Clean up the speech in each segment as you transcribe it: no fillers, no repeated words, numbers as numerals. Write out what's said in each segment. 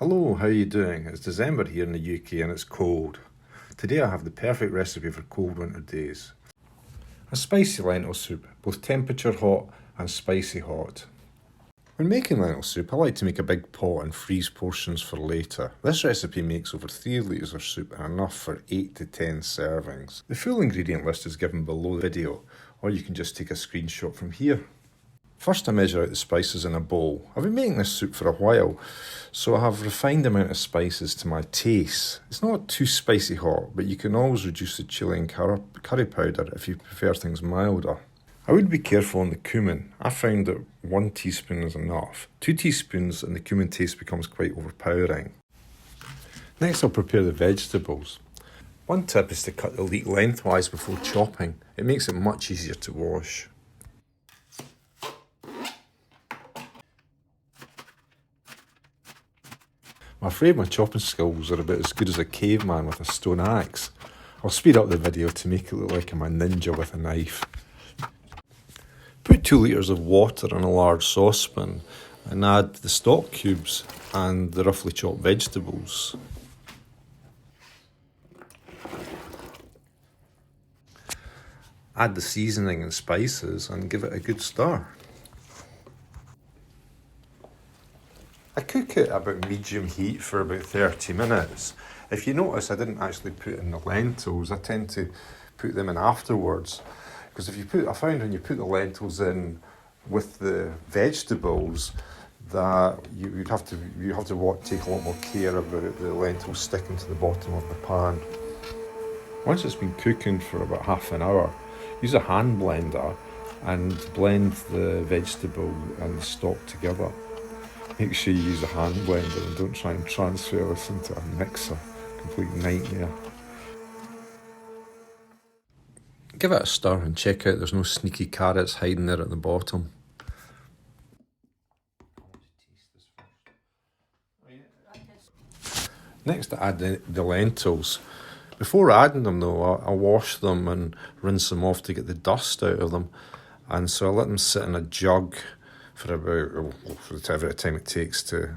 Hello, how are you doing? It's December here in the UK and it's cold. Today I have the perfect recipe for cold winter days. A spicy lentil soup, both temperature hot and spicy hot. When making lentil soup, I like to make a big pot and freeze portions for later. This recipe makes over 3 litres of soup and enough for 8 to 10 servings. The full ingredient list is given below the video, or you can just take a screenshot from here. First I measure out the spices in a bowl. I've been making this soup for a while, so I have refined the amount of spices to my taste. It's not too spicy hot, but you can always reduce the chilli and curry powder if you prefer things milder. I would be careful on the cumin. I found that 1 teaspoon is enough. 2 teaspoons and the cumin taste becomes quite overpowering. Next I'll prepare the vegetables. One tip is to cut the leek lengthwise before chopping. It makes it much easier to wash. I'm afraid my chopping skills are about as good as a caveman with a stone axe. I'll speed up the video to make it look like I'm a ninja with a knife. Put 2 litres of water in a large saucepan and add the stock cubes and the roughly chopped vegetables. Add the seasoning and spices and give it a good stir. I cook it about medium heat for about 30 minutes. If you notice, I didn't actually put in the lentils. I tend to put them in afterwards. Because I found when you put the lentils in with the vegetables, that you have to take a lot more care about the lentils sticking to the bottom of the pan. Once it's been cooking for about half an hour, use a hand blender and blend the vegetable and the stock together. Make sure you use a hand blender and don't try and transfer this into a mixer. Complete nightmare. Give it a stir and check out there's no sneaky carrots hiding there at the bottom. Next I add the lentils. Before adding them though, I wash them and rinse them off to get the dust out of them. And so I let them sit in a jug for whatever time it takes to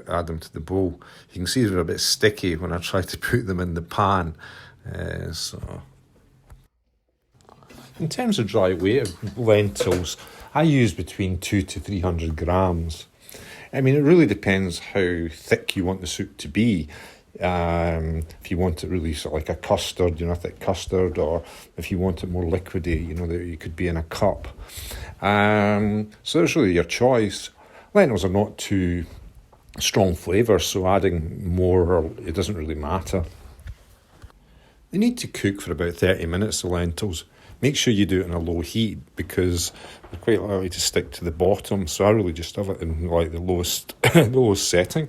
add them to the bowl. You can see they're a bit sticky when I try to put them in the pan. In terms of dry weight of lentils, I use between 200 to 300 grams. I mean, it really depends how thick you want the soup to be. If you want it really sort of like a custard, a thick custard, or if you want it more liquidy, that it could be in a cup. So it's really your choice. Lentils are not too strong flavour, so adding more, it doesn't really matter. They need to cook for about 30 minutes, the lentils. Make sure you do it on a low heat because they're quite likely to stick to the bottom, so I really just have it in like the lowest setting.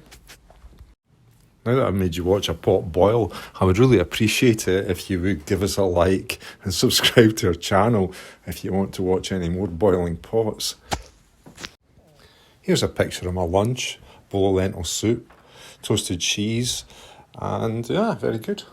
Now that I've made you watch a pot boil, I would really appreciate it if you would give us a like and subscribe to our channel if you want to watch any more boiling pots. Here's a picture of my lunch: bowl of lentil soup, toasted cheese, and yeah, very good.